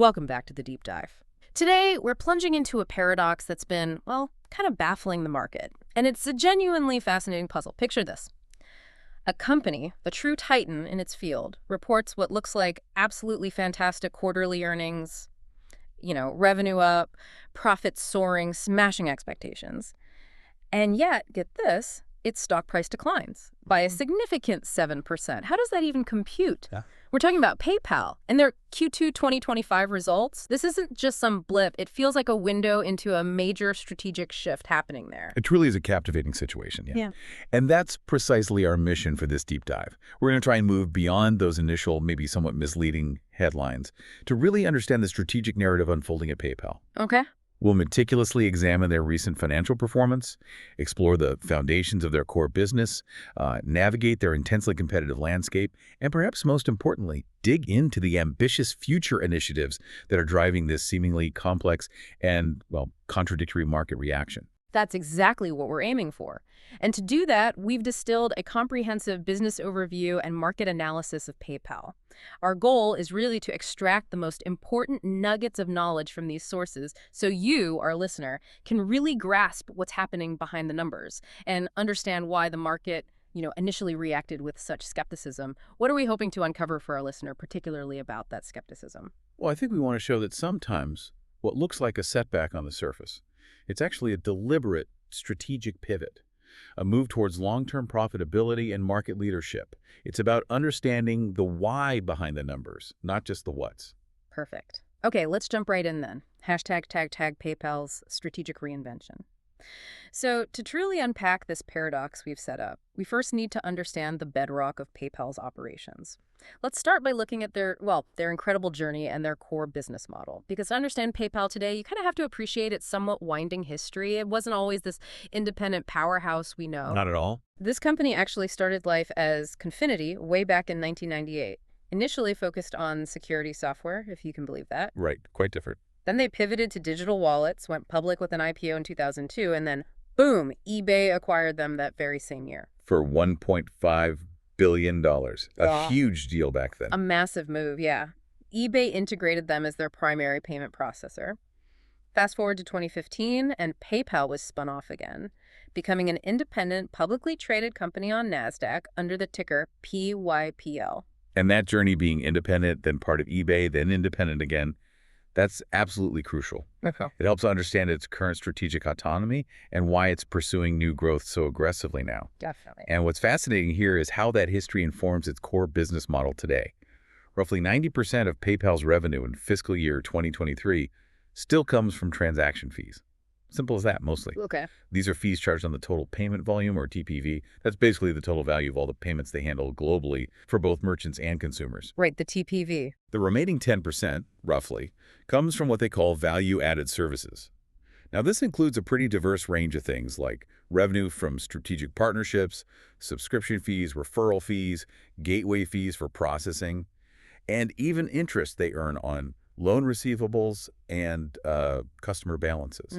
Welcome back to the deep dive. Today, we're plunging into a paradox that's been, well, kind of baffling the market. And it's a genuinely fascinating puzzle. Picture this. A company, the true titan in its field, reports what looks like absolutely fantastic quarterly earnings, revenue up, profits soaring, smashing expectations. And yet, get this, its stock price declines by a significant 7%. How does that even compute? Yeah. We're talking about PayPal and their Q2 2025 results. This isn't just some blip. It feels like a window into a major strategic shift happening there. It truly is a captivating situation, Yeah. And that's precisely our mission for this deep dive. We're going to try and move beyond those initial, maybe somewhat misleading headlines to really understand the strategic narrative unfolding at PayPal. Okay. We'll meticulously examine their recent financial performance, explore the foundations of their core business, navigate their intensely competitive landscape, and perhaps most importantly, dig into the ambitious future initiatives that are driving this seemingly complex and, well, contradictory market reaction. That's exactly what we're aiming for. And to do that, we've distilled a comprehensive business overview and market analysis of PayPal. Our goal is really to extract the most important nuggets of knowledge from these sources so you, our listener, can really grasp what's happening behind the numbers and understand why the market, initially reacted with such skepticism. What are we hoping to uncover for our listener, particularly about that skepticism? Well, I think we want to show that sometimes what looks like a setback on the surface, it's actually a deliberate strategic pivot, a move towards long-term profitability and market leadership. It's about understanding the why behind the numbers, not just the what's. Perfect. Okay, let's jump right in then. Hashtag tag PayPal's strategic reinvention. So to truly unpack this paradox we've set up, we first need to understand the bedrock of PayPal's operations. Let's start by looking at their incredible journey and their core business model. Because to understand PayPal today, you kind of have to appreciate its somewhat winding history. It wasn't always this independent powerhouse we know. Not at all. This company actually started life as Confinity way back in 1998, initially focused on security software, if you can believe that. Right, quite different. Then they pivoted to digital wallets, went public with an IPO in 2002, and then, boom, eBay acquired them that very same year. For $1.5 billion. A huge deal back then. A massive move, yeah. eBay integrated them as their primary payment processor. Fast forward to 2015, and PayPal was spun off again, becoming an independent, publicly traded company on NASDAQ under the ticker PYPL. And that journey being independent, then part of eBay, then independent again, that's absolutely crucial. Okay. It helps understand its current strategic autonomy and why it's pursuing new growth so aggressively now. Definitely. And what's fascinating here is how that history informs its core business model today. Roughly 90% of PayPal's revenue in fiscal year 2023 still comes from transaction fees. Simple as that, mostly. Okay. These are fees charged on the total payment volume, or TPV. That's basically the total value of all the payments they handle globally for both merchants and consumers. Right, the TPV. The remaining 10%, roughly, comes from what they call value-added services. Now, this includes a pretty diverse range of things like revenue from strategic partnerships, subscription fees, referral fees, gateway fees for processing, and even interest they earn on loan receivables and customer balances.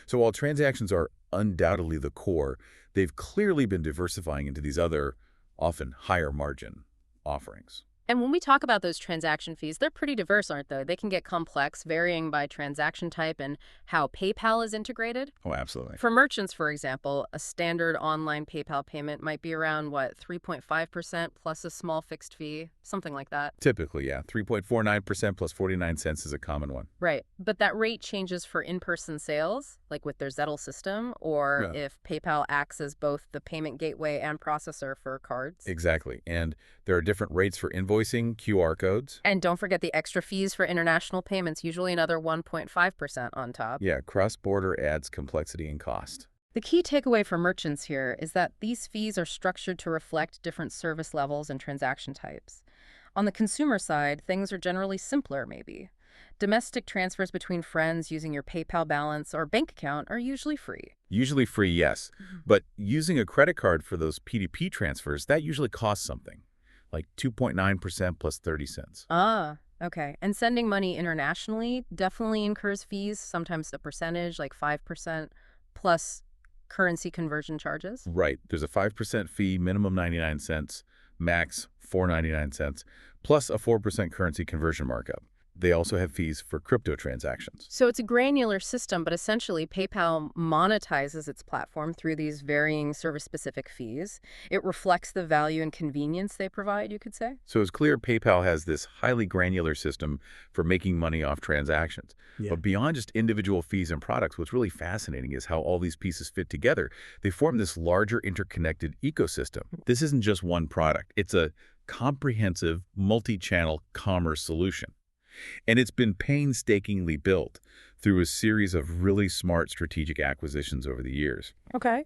So while transactions are undoubtedly the core, they've clearly been diversifying into these other, often higher margin offerings. And when we talk about those transaction fees, they're pretty diverse, aren't they? They can get complex, varying by transaction type and how PayPal is integrated. Oh, absolutely. For merchants, for example, a standard online PayPal payment might be around, 3.5% plus a small fixed fee, something like that. Typically, yeah. 3.49% plus 49 cents is a common one. Right. But that rate changes for in-person sales, like with their Zettle system, or if PayPal acts as both the payment gateway and processor for cards. Exactly. And there are different rates for invoicing, QR codes. And don't forget the extra fees for international payments, usually another 1.5% on top. Yeah, cross-border adds complexity and cost. The key takeaway for merchants here is that these fees are structured to reflect different service levels and transaction types. On the consumer side, things are generally simpler, maybe. Domestic transfers between friends using your PayPal balance or bank account are usually free. Usually free, yes. But using a credit card for those P2P transfers, that usually costs something, like 2.9% plus 30 cents. Ah, okay. And sending money internationally definitely incurs fees, sometimes a percentage, like 5%, plus currency conversion charges. Right. There's a 5% fee, minimum 99 cents, max 4.99 cents, plus a 4% currency conversion markup. They also have fees for crypto transactions. So it's a granular system, but essentially PayPal monetizes its platform through these varying service-specific fees. It reflects the value and convenience they provide, you could say. So it's clear PayPal has this highly granular system for making money off transactions. Yeah. But beyond just individual fees and products, what's really fascinating is how all these pieces fit together. They form this larger interconnected ecosystem. This isn't just one product. It's a comprehensive multi-channel commerce solution. And it's been painstakingly built through a series of really smart strategic acquisitions over the years. Okay.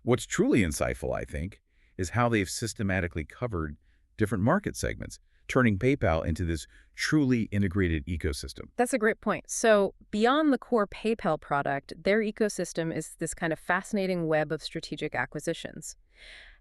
What's truly insightful, I think, is how they've systematically covered different market segments, turning PayPal into this truly integrated ecosystem. That's a great point. So beyond the core PayPal product, their ecosystem is this kind of fascinating web of strategic acquisitions.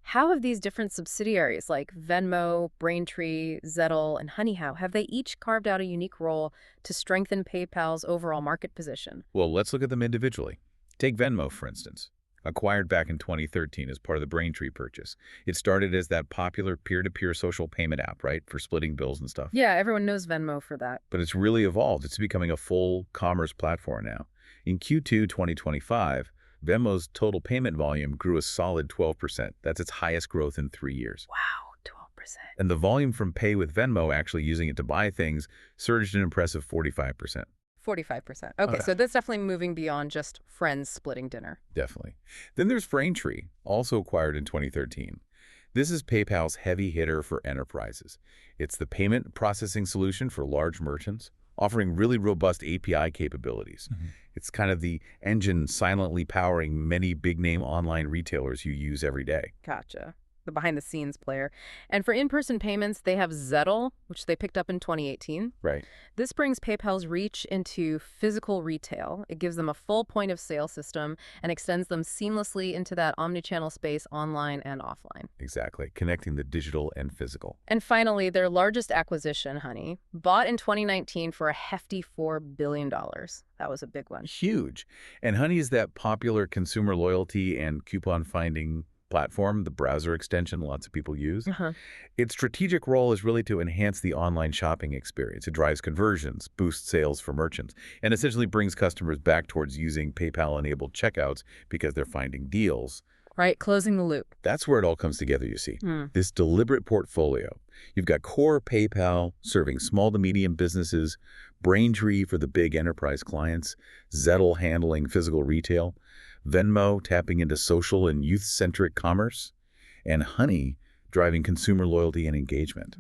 How have these different subsidiaries like Venmo, Braintree, Zettle, and HoneyHow, have they each carved out a unique role to strengthen PayPal's overall market position? Well, let's look at them individually. Take Venmo, for instance. Acquired back in 2013 as part of the Braintree purchase. It started as that popular peer-to-peer social payment app, right, for splitting bills and stuff. Yeah, everyone knows Venmo for that. But it's really evolved. It's becoming a full commerce platform now. In Q2 2025, Venmo's total payment volume grew a solid 12%. That's its highest growth in 3 years. Wow, 12%. And the volume from Pay with Venmo, actually using it to buy things, surged an impressive 45%. 45%. Okay, so that's definitely moving beyond just friends splitting dinner. Definitely. Then there's Braintree, also acquired in 2013. This is PayPal's heavy hitter for enterprises. It's the payment processing solution for large merchants, offering really robust API capabilities. It's kind of the engine silently powering many big-name online retailers you use every day. Gotcha. The behind-the-scenes player. And for in-person payments, they have Zettle, which they picked up in 2018. Right. This brings PayPal's reach into physical retail. It gives them a full point-of-sale system and extends them seamlessly into that omnichannel space online and offline. Exactly. Connecting the digital and physical. And finally, their largest acquisition, Honey, bought in 2019 for a hefty $4 billion. That was a big one. Huge. And Honey is that popular consumer loyalty and coupon finding platform, the browser extension lots of people use. Its strategic role is really to enhance the online shopping experience. It drives conversions, boosts sales for merchants, and essentially brings customers back towards using PayPal-enabled checkouts because they're finding deals. Right, closing the loop. That's where it all comes together, you see. This deliberate portfolio. You've got core PayPal serving small to medium businesses, Braintree for the big enterprise clients, Zettle handling physical retail, Venmo tapping into social and youth-centric commerce, and Honey driving consumer loyalty and engagement.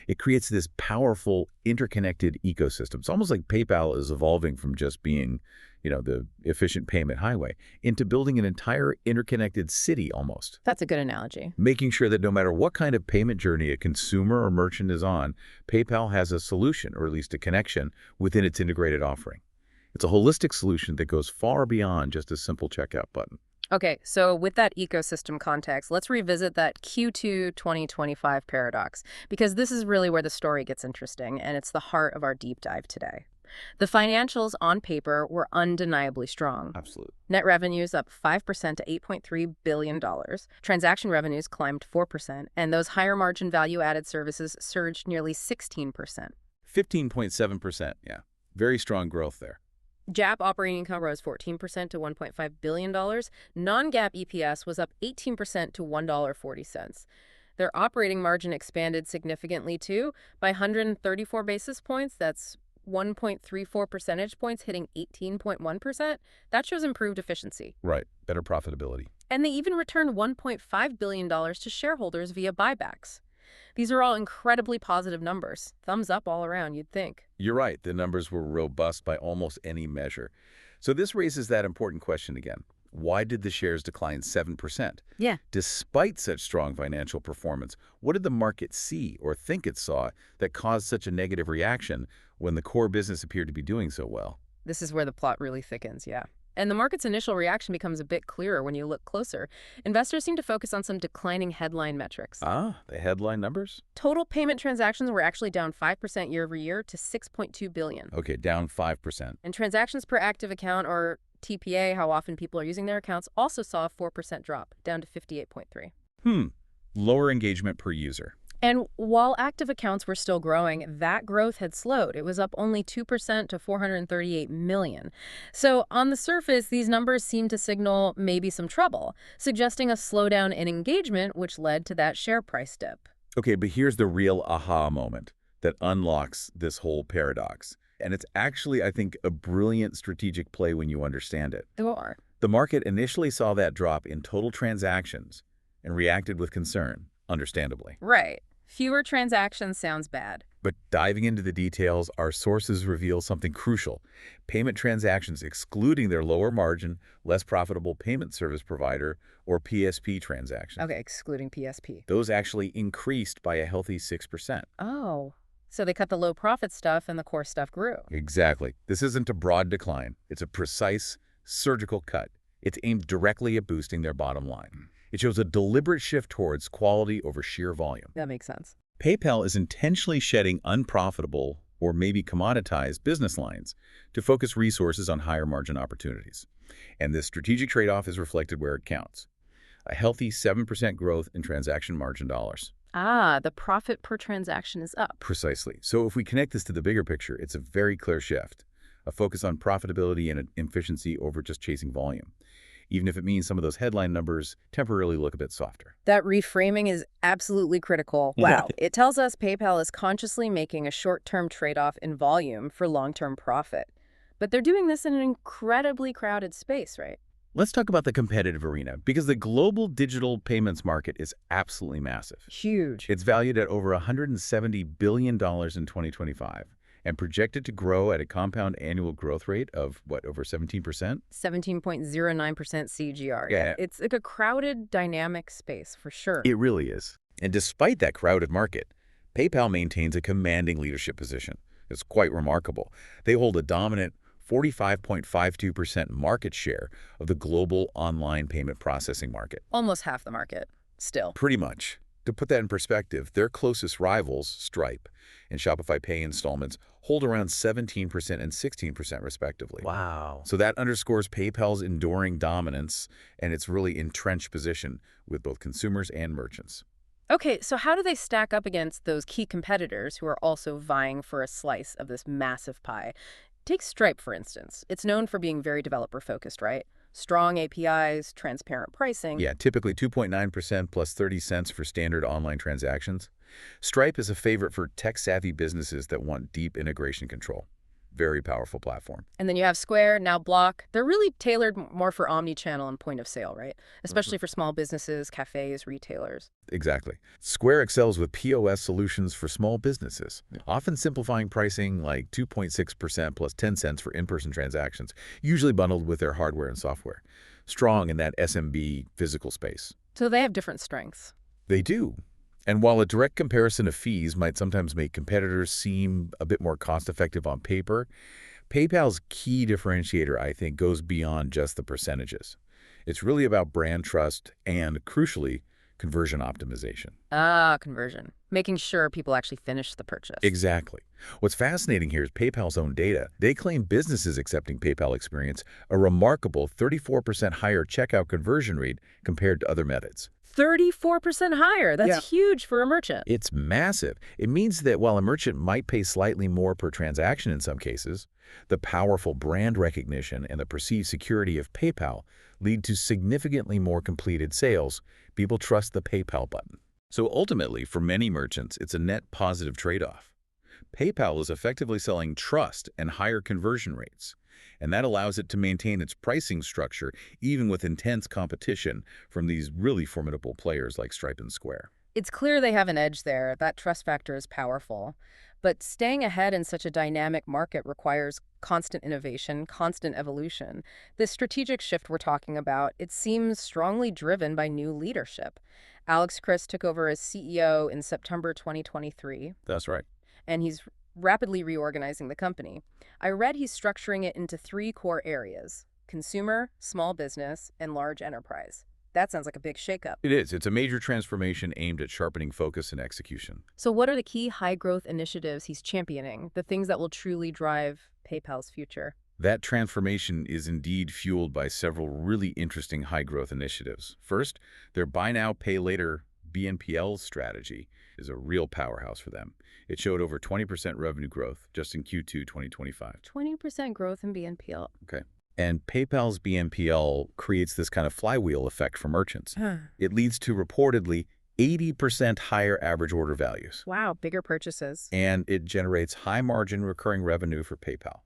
It creates this powerful, interconnected ecosystem. It's almost like PayPal is evolving from just being, the efficient payment highway into building an entire interconnected city almost. That's a good analogy. Making sure that no matter what kind of payment journey a consumer or merchant is on, PayPal has a solution, or at least a connection, within its integrated offering. It's a holistic solution that goes far beyond just a simple checkout button. Okay, so with that ecosystem context, let's revisit that Q2 2025 paradox, because this is really where the story gets interesting, and it's the heart of our deep dive today. The financials on paper were undeniably strong. Absolutely. Net revenues up 5% to $8.3 billion. Transaction revenues climbed 4%, and those higher margin value-added services surged nearly 16%. 15.7%, yeah. Very strong growth there. GAAP operating income rose 14% to $1.5 billion. Non-GAAP EPS was up 18% to $1.40. Their operating margin expanded significantly, too, by 134 basis points. That's 1.34 percentage points, hitting 18.1%. That shows improved efficiency. Right. Better profitability. And they even returned $1.5 billion to shareholders via buybacks. These are all incredibly positive numbers. Thumbs up all around, you'd think. You're right. The numbers were robust by almost any measure. So this raises that important question again. Why did the shares decline 7%? Yeah. Despite such strong financial performance, what did the market see or think it saw that caused such a negative reaction when the core business appeared to be doing so well? This is where the plot really thickens, yeah. And the market's initial reaction becomes a bit clearer when you look closer. Investors seem to focus on some declining headline metrics. Ah, the headline numbers? Total payment transactions were actually down 5% year over year to 6.2 billion. Okay, down 5%. And transactions per active account, or TPA, how often people are using their accounts, also saw a 4% drop, down to 58.3. Lower engagement per user. And while active accounts were still growing, that growth had slowed. It was up only 2% to 438 million. So on the surface, these numbers seem to signal maybe some trouble, suggesting a slowdown in engagement, which led to that share price dip. Okay, but here's the real aha moment that unlocks this whole paradox. And it's actually, I think, a brilliant strategic play when you understand it. Sure. The market initially saw that drop in total transactions and reacted with concern, understandably. Right. Fewer transactions sounds bad. But diving into the details, our sources reveal something crucial. Payment transactions excluding their lower margin, less profitable payment service provider, or PSP transactions. Okay, excluding PSP. Those actually increased by a healthy 6%. Oh, so they cut the low profit stuff and the core stuff grew. Exactly. This isn't a broad decline. It's a precise, surgical cut. It's aimed directly at boosting their bottom line. It shows a deliberate shift towards quality over sheer volume. That makes sense. PayPal is intentionally shedding unprofitable or maybe commoditized business lines to focus resources on higher margin opportunities. And this strategic trade-off is reflected where it counts. A healthy 7% growth in transaction margin dollars. Ah, the profit per transaction is up. Precisely. So if we connect this to the bigger picture, it's a very clear shift. A focus on profitability and efficiency over just chasing volume, even if it means some of those headline numbers temporarily look a bit softer. That reframing is absolutely critical. Wow. It tells us PayPal is consciously making a short-term trade-off in volume for long-term profit. But they're doing this in an incredibly crowded space, right? Let's talk about the competitive arena, because the global digital payments market is absolutely massive. Huge. It's valued at over $170 billion in 2025 and projected to grow at a compound annual growth rate of, what, over 17%? 17.09% CGR. Yeah. It's like a crowded, dynamic space, for sure. It really is. And despite that crowded market, PayPal maintains a commanding leadership position. It's quite remarkable. They hold a dominant 45.52% market share of the global online payment processing market. Almost half the market, still. Pretty much. To put that in perspective, their closest rivals, Stripe and Shopify Pay installments, hold around 17% and 16% respectively. Wow. So that underscores PayPal's enduring dominance and its really entrenched position with both consumers and merchants. Okay, so how do they stack up against those key competitors who are also vying for a slice of this massive pie? Take Stripe, for instance. It's known for being very developer-focused, right? Strong APIs, transparent pricing. Yeah, typically 2.9% plus 30 cents for standard online transactions. Stripe is a favorite for tech-savvy businesses that want deep integration control. Very powerful platform. And then you have Square, now Block. They're really tailored more for omni-channel and point of sale, right? Especially for small businesses, cafes, retailers. Exactly. Square excels with POS solutions for small businesses, often simplifying pricing like 2.6% plus 10 cents for in-person transactions, usually bundled with their hardware and software. Strong in that SMB physical space. So they have different strengths. They do. And while a direct comparison of fees might sometimes make competitors seem a bit more cost-effective on paper, PayPal's key differentiator, I think, goes beyond just the percentages. It's really about brand trust and, crucially, conversion optimization. Ah, conversion. Making sure people actually finish the purchase. Exactly. What's fascinating here is PayPal's own data. They claim businesses accepting PayPal experience a remarkable 34% higher checkout conversion rate compared to other methods. 34% higher. That's huge for a merchant. It's massive. It means that while a merchant might pay slightly more per transaction in some cases, the powerful brand recognition and the perceived security of PayPal lead to significantly more completed sales. People trust the PayPal button. So ultimately, for many merchants, it's a net positive trade-off. PayPal is effectively selling trust and higher conversion rates, and that allows it to maintain its pricing structure even with intense competition from these really formidable players like Stripe and Square. It's clear they have an edge there. That trust factor is powerful. But staying ahead in such a dynamic market requires constant innovation, constant evolution. This strategic shift we're talking about, it seems strongly driven by new leadership. Alex Chriss took over as CEO in September 2023. That's right. And he's rapidly reorganizing the company. I read he's structuring it into 3 core areas: consumer, small business, and large enterprise. That sounds like a big shakeup. It is. It's a major transformation aimed at sharpening focus and execution. So what are the key high-growth initiatives he's championing, the things that will truly drive PayPal's future? That transformation is indeed fueled by several really interesting high-growth initiatives. First, their buy now, pay later BNPL Strategy is a real powerhouse for them. It showed over 20% revenue growth just in Q2 2025. 20% growth in BNPL. Okay. And PayPal's BNPL creates this kind of flywheel effect for merchants. It leads to reportedly 80% higher average order values. Wow, bigger purchases. And it generates high-margin recurring revenue for PayPal.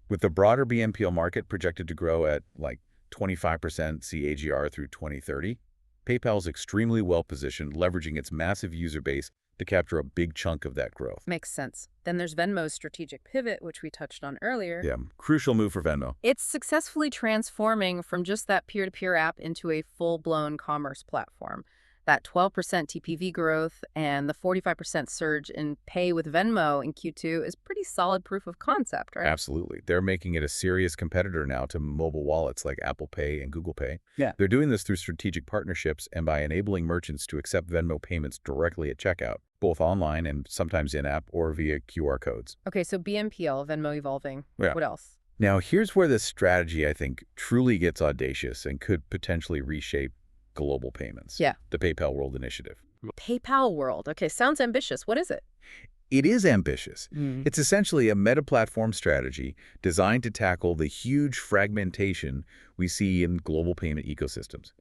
With the broader BNPL market projected to grow at like 25% CAGR through 2030, PayPal is extremely well-positioned, leveraging its massive user base to capture a big chunk of that growth. Makes sense. Then there's Venmo's strategic pivot, which we touched on earlier. Yeah, crucial move for Venmo. It's successfully transforming from just that peer-to-peer app into a full-blown commerce platform. That 12% TPV growth and the 45% surge in pay with Venmo in Q2 is pretty solid proof of concept, right? Absolutely. They're making it a serious competitor now to mobile wallets like Apple Pay and Google Pay. Yeah. They're doing this through strategic partnerships and by enabling merchants to accept Venmo payments directly at checkout, both online and sometimes in-app or via QR codes. Okay, so BNPL, Venmo evolving. Yeah. What else? Now, here's where this strategy, I think, truly gets audacious and could potentially reshape global payments. Yeah. The PayPal World Initiative. PayPal World. Okay, sounds ambitious. What is it? It is ambitious. It's essentially a meta-platform strategy designed to tackle the huge fragmentation we see in global payment ecosystems.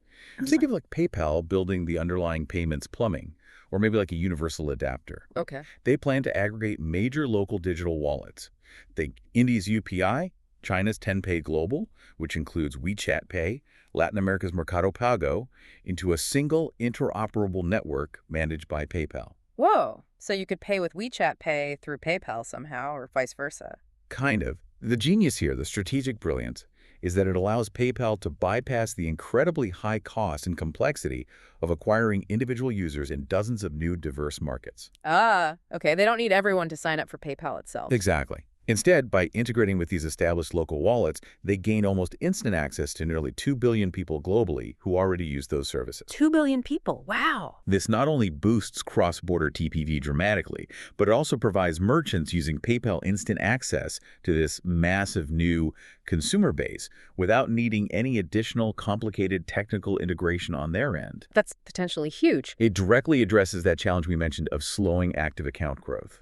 Think of like PayPal building the underlying payments plumbing, or maybe like a universal adapter. Okay. They plan to aggregate major local digital wallets. Think India's UPI, China's Tenpay Global, which includes WeChat Pay, Latin America's Mercado Pago, into a single interoperable network managed by PayPal. Whoa. So you could pay with WeChat Pay through PayPal somehow, or vice versa. Kind of. The genius here, the strategic brilliance, is that it allows PayPal to bypass the incredibly high cost and complexity of acquiring individual users in dozens of new diverse markets. Ah, okay. They don't need everyone to sign up for PayPal itself. Exactly. Instead, by integrating with these established local wallets, they gain almost instant access to nearly 2 billion people globally who already use those services. 2 billion people. Wow. This not only boosts cross-border TPV dramatically, but it also provides merchants using PayPal instant access to this massive new consumer base without needing any additional complicated technical integration on their end. That's potentially huge. It directly addresses that challenge we mentioned of slowing active account growth.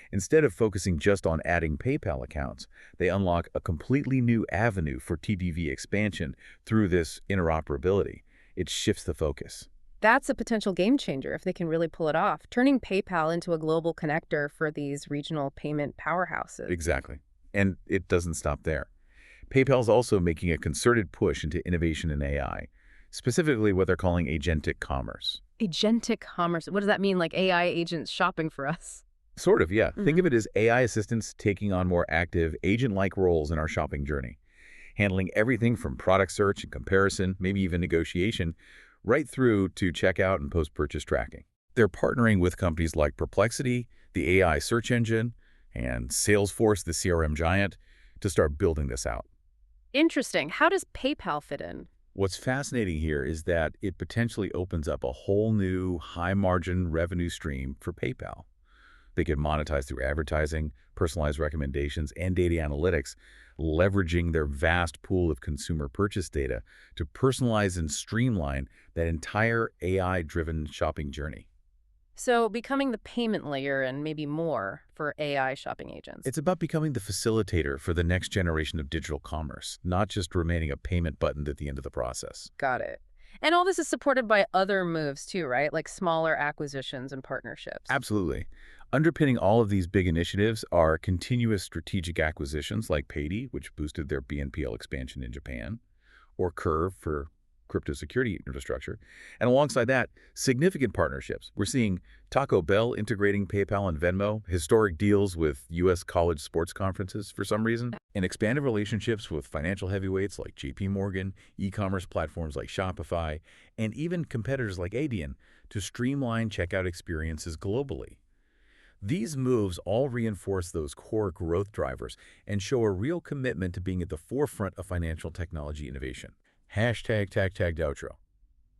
Instead of focusing just on adding PayPal accounts, they unlock a completely new avenue for TPV expansion through this interoperability. It shifts the focus. That's a potential game changer if they can really pull it off, turning PayPal into a global connector for these regional payment powerhouses. Exactly. And it doesn't stop there. PayPal's also making a concerted push into innovation in AI, specifically what they're calling Agentic Commerce. Agentic Commerce. What does that mean? Like AI agents shopping for us? Sort of, yeah. Think of it as AI assistants taking on more active, agent-like roles in our shopping journey, handling everything from product search and comparison, maybe even negotiation, right through to checkout and post-purchase tracking. They're partnering with companies like Perplexity, the AI search engine, and Salesforce, the CRM giant, to start building this out. Interesting. How does PayPal fit in? What's fascinating here is that it potentially opens up a whole new high-margin revenue stream for PayPal. They could monetize through advertising, personalized recommendations, and data analytics, leveraging their vast pool of consumer purchase data to personalize and streamline that entire AI-driven shopping journey. So becoming the payment layer and maybe more for AI shopping agents. It's about becoming the facilitator for the next generation of digital commerce, not just remaining a payment button at the end of the process. Got it. And all this is supported by other moves too, right? Like smaller acquisitions and partnerships. Absolutely. Underpinning all of these big initiatives are continuous strategic acquisitions like Paydi, which boosted their BNPL expansion in Japan, or Curve for crypto security infrastructure. And alongside that, significant partnerships. We're seeing Taco Bell integrating PayPal and Venmo, historic deals with U.S. college sports conferences for some reason, and expanded relationships with financial heavyweights like JP Morgan, e-commerce platforms like Shopify, and even competitors like Adyen to streamline checkout experiences globally. These moves all reinforce those core growth drivers and show a real commitment to being at the forefront of financial technology innovation. Hashtag tagged outro.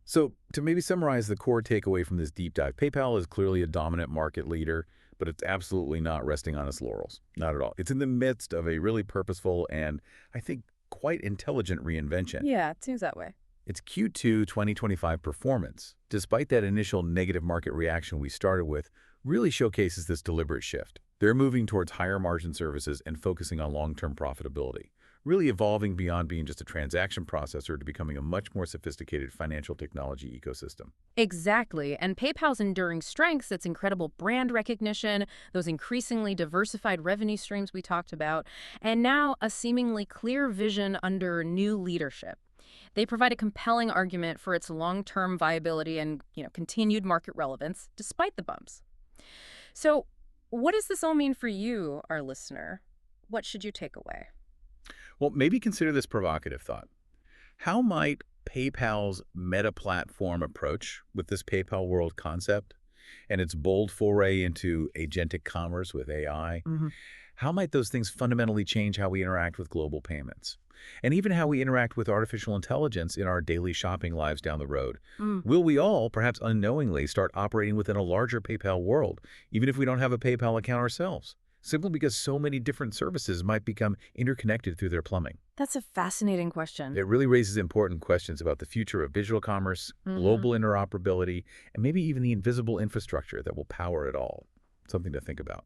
So to maybe summarize the core takeaway from this deep dive, PayPal is clearly a dominant market leader, but it's absolutely not resting on its laurels. Not at all. It's in the midst of a really purposeful and, I think, quite intelligent reinvention. Yeah, it seems that way. Its Q2 2025 performance, despite that initial negative market reaction we started with, really showcases this deliberate shift. They're moving towards higher margin services and focusing on long-term profitability, really evolving beyond being just a transaction processor to becoming a much more sophisticated financial technology ecosystem. Exactly. And PayPal's enduring strengths, its incredible brand recognition, those increasingly diversified revenue streams we talked about, and now a seemingly clear vision under new leadership. They provide a compelling argument for its long-term viability and, continued market relevance despite the bumps. So, what does this all mean for you, our listener? What should you take away? Well, maybe consider this provocative thought. How might PayPal's meta-platform approach with this PayPal World concept and its bold foray into agentic commerce with AI, how might those things fundamentally change how we interact with global payments? And even how we interact with artificial intelligence in our daily shopping lives down the road? Mm. Will we all, perhaps unknowingly, start operating within a larger PayPal world, even if we don't have a PayPal account ourselves? Simply because so many different services might become interconnected through their plumbing. That's a fascinating question. It really raises important questions about the future of digital commerce, Hmm. global interoperability, and maybe even the invisible infrastructure that will power it all. Something to think about.